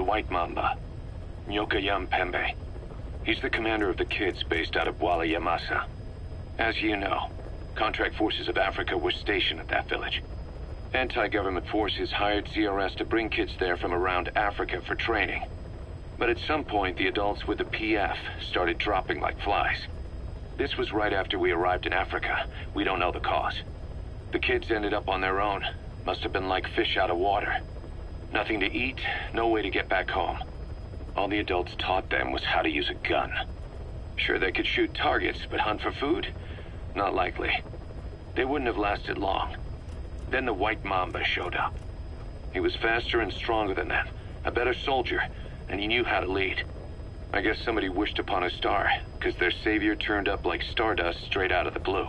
White Mamba, Nyokayam Pembe. He's the commander of the kids based out of Wala Yamasa. As you know, contract forces of Africa were stationed at that village. Anti-government forces hired CRS to bring kids there from around Africa for training. But at some point, the adults with the PF started dropping like flies. This was right after we arrived in Africa. We don't know the cause. The kids ended up on their own. Must have been like fish out of water. Nothing to eat, no way to get back home. All the adults taught them was how to use a gun. Sure, they could shoot targets, but hunt for food? Not likely. They wouldn't have lasted long. Then the White Mamba showed up. He was faster and stronger than them, a better soldier, and he knew how to lead. I guess somebody wished upon a star, because their savior turned up like stardust straight out of the blue.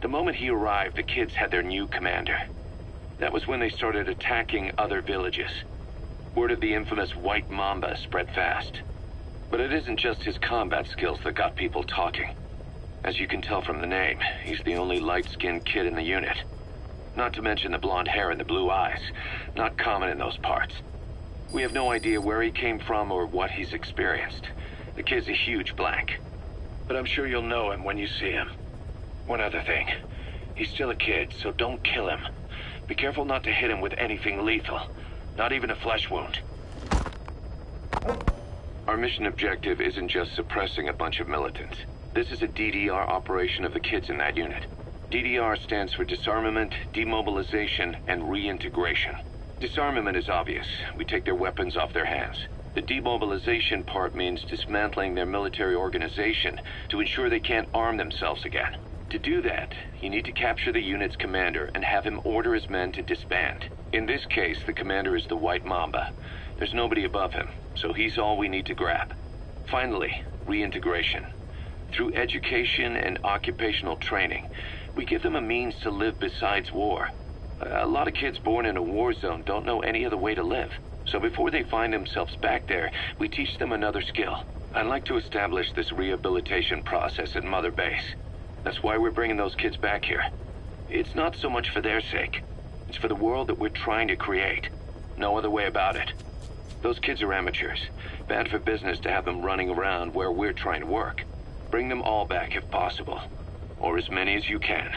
The moment he arrived, the kids had their new commander. That was when they started attacking other villages. Word of the infamous White Mamba spread fast. But it isn't just his combat skills that got people talking. As you can tell from the name, he's the only light-skinned kid in the unit. Not to mention the blonde hair and the blue eyes. Not common in those parts. We have no idea where he came from or what he's experienced. The kid's a huge blank. But I'm sure you'll know him when you see him. One other thing. He's still a kid, so don't kill him. Be careful not to hit him with anything lethal. Not even a flesh wound. Our mission objective isn't just suppressing a bunch of militants. This is a DDR operation of the kids in that unit. DDR stands for disarmament, demobilization, and reintegration. Disarmament is obvious. We take their weapons off their hands. The demobilization part means dismantling their military organization to ensure they can't arm themselves again. To do that, you need to capture the unit's commander and have him order his men to disband. In this case, the commander is the White Mamba. There's nobody above him, so he's all we need to grab. Finally, reintegration. Through education and occupational training, we give them a means to live besides war. A lot of kids born in a war zone don't know any other way to live. So before they find themselves back there, we teach them another skill. I'd like to establish this rehabilitation process at Mother Base. That's why we're bringing those kids back here. It's not so much for their sake. It's for the world that we're trying to create. No other way about it. Those kids are amateurs. Bad for business to have them running around where we're trying to work. Bring them all back if possible. Or as many as you can.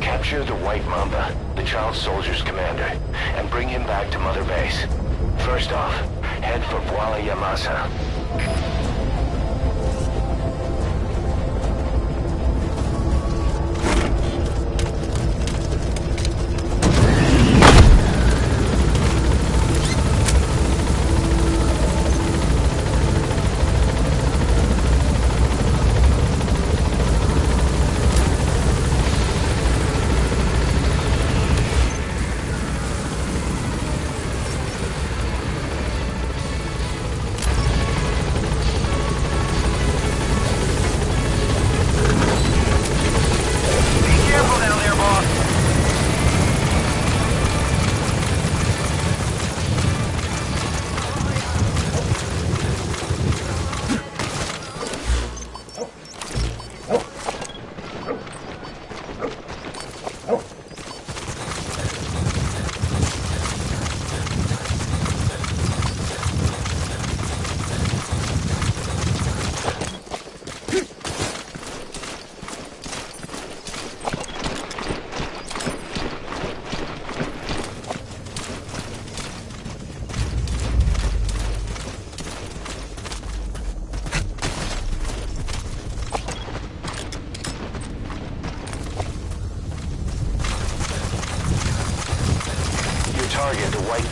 Capture the White Mamba, the child soldier's commander, and bring him back to Mother Base. First off, head for Wala Yamasa.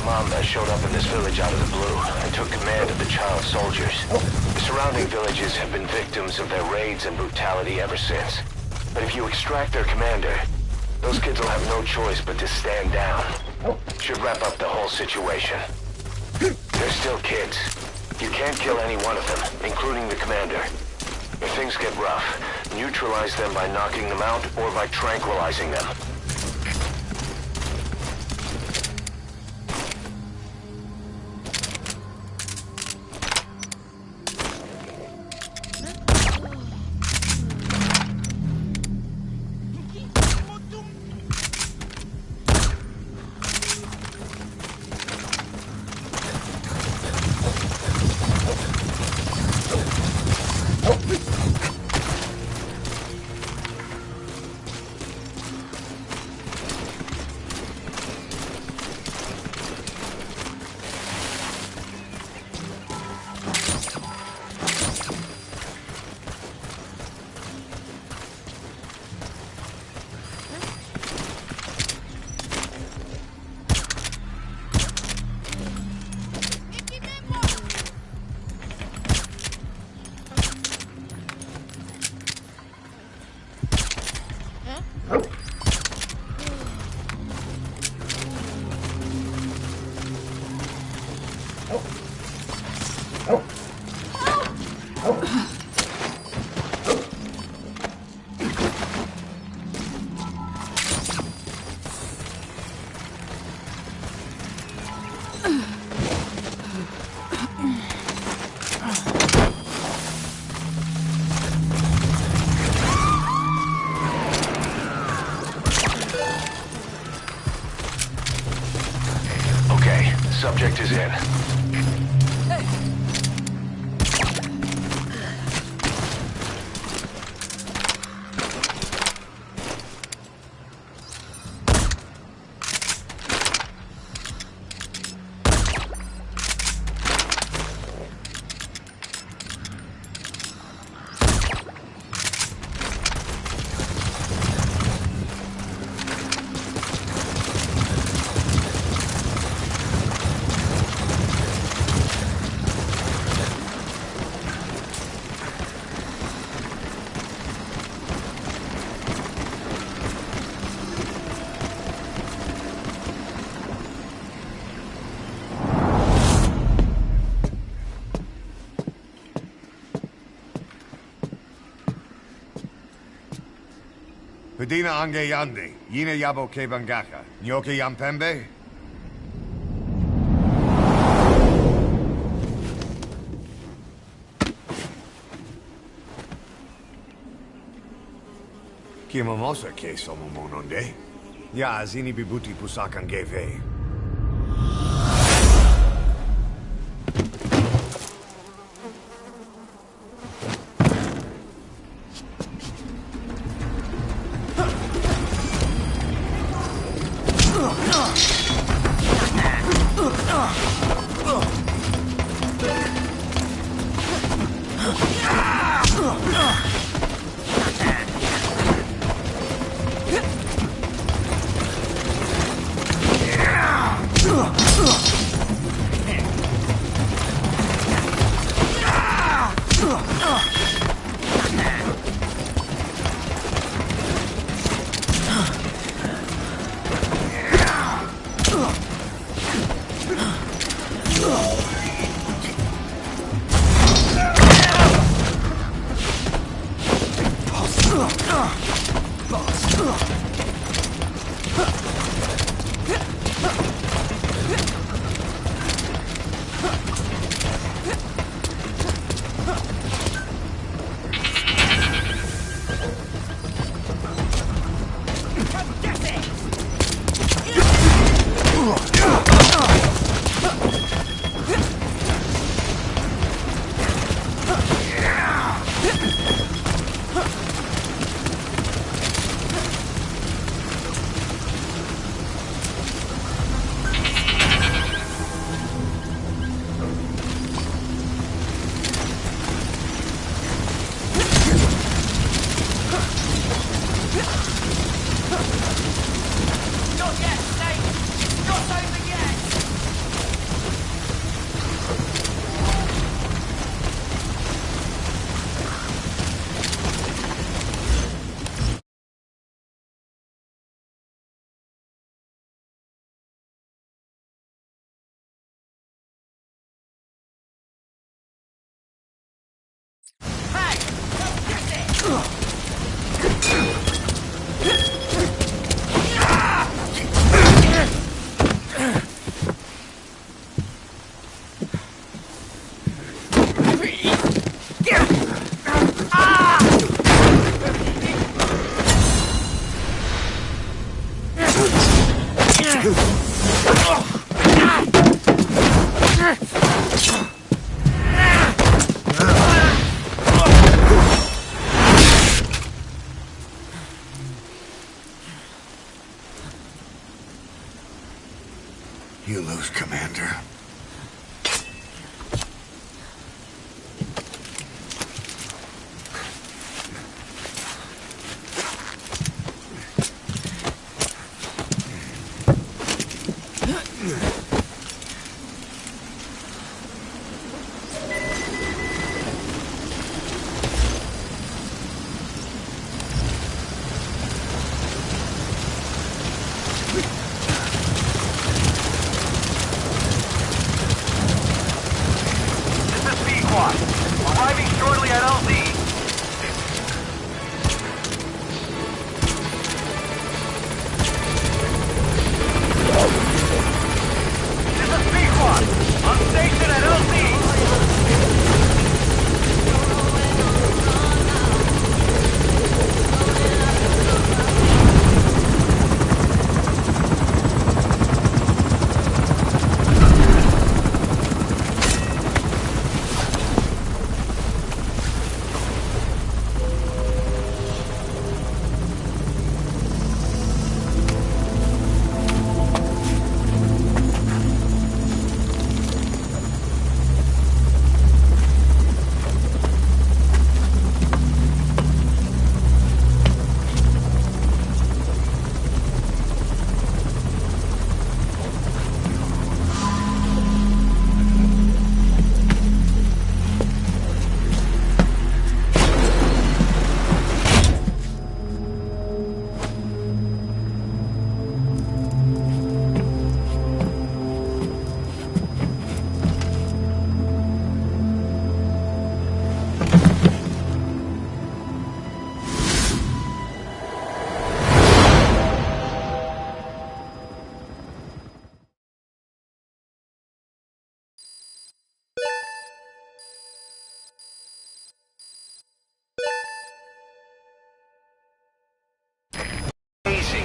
Mom showed up in this village out of the blue and took command of the child soldiers. The surrounding villages have been victims of their raids and brutality ever since. But if you extract their commander, those kids will have no choice but to stand down. Should wrap up the whole situation. They're still kids. You can't kill any one of them, including the commander. If things get rough, neutralize them by knocking them out or by tranquilizing them. Subject is in. Pedina ange yande, yina yabo ke bangaka, nyoke yampembe? Kimamosa ke somo mononde? Ya zini bibuti pusakan geve. Commander. Arriving shortly at LZ. This is Pequod. On station at LZ.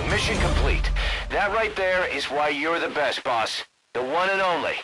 Mission complete. That right there is why you're the best, boss. The one and only.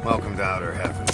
Welcome to Outer Heaven.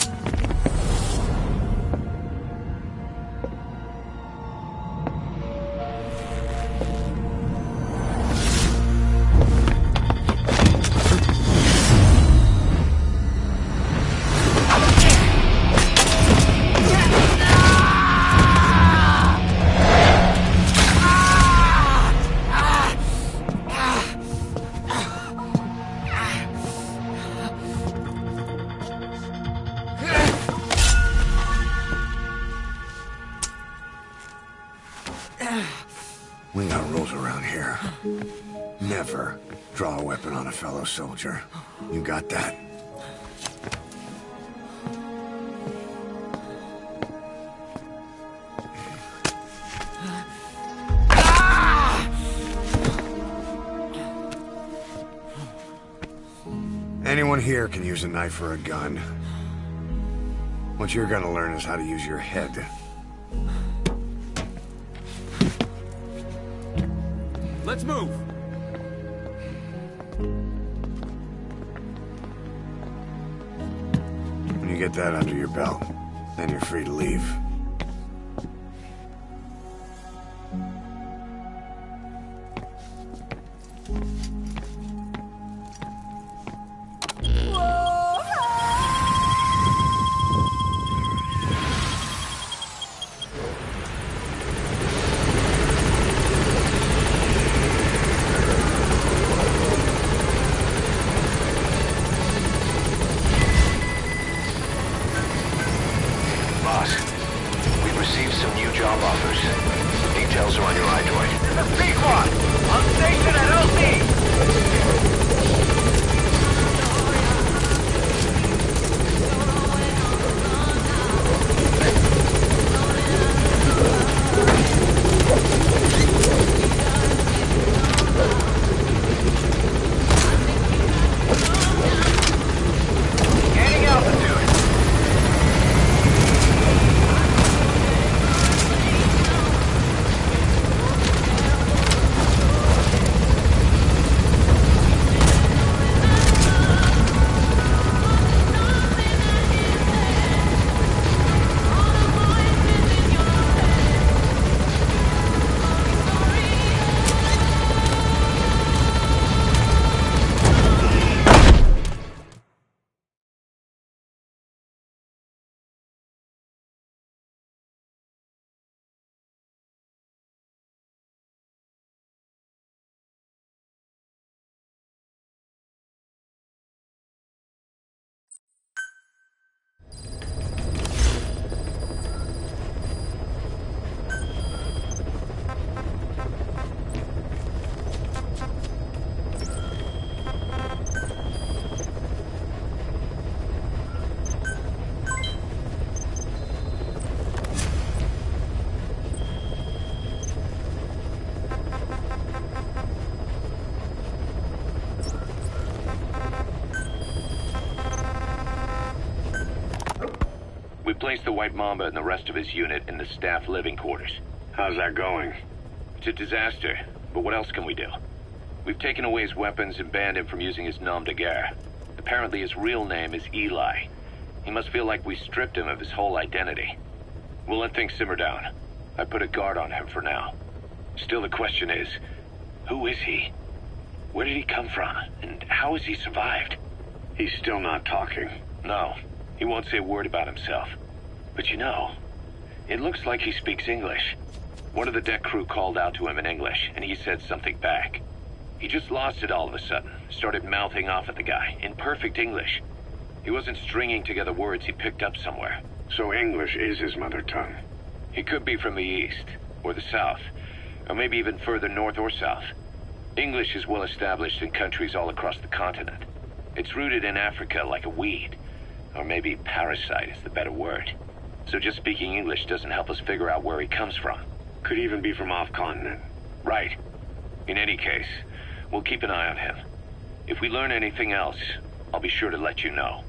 We got rules around here. Never draw a weapon on a fellow soldier. You got that? Anyone here can use a knife or a gun. What you're gonna learn is how to use your head. Let's move. When you get that under your belt, then you're free to leave. Boss, we've received some new job offers. Details are on your iDroid. This is Pequod! On station at LT! Gaining altitude. We placed the White Mamba and the rest of his unit in the staff living quarters. How's that going? It's a disaster, but what else can we do? We've taken away his weapons and banned him from using his nom de guerre. Apparently his real name is Eli. He must feel like we stripped him of his whole identity. We'll let things simmer down. I put a guard on him for now. Still, the question is, who is he? Where did he come from? And how has he survived? He's still not talking. No, he won't say a word about himself. But you know, it looks like he speaks English. One of the deck crew called out to him in English, and he said something back. He just lost it all of a sudden, started mouthing off at the guy, in perfect English. He wasn't stringing together words he picked up somewhere. So English is his mother tongue. He could be from the east, or the south, or maybe even further north or south. English is well established in countries all across the continent. It's rooted in Africa like a weed, or maybe parasite is the better word. So just speaking English doesn't help us figure out where he comes from. Could even be from off-continent. Right. In any case, we'll keep an eye on him. If we learn anything else, I'll be sure to let you know.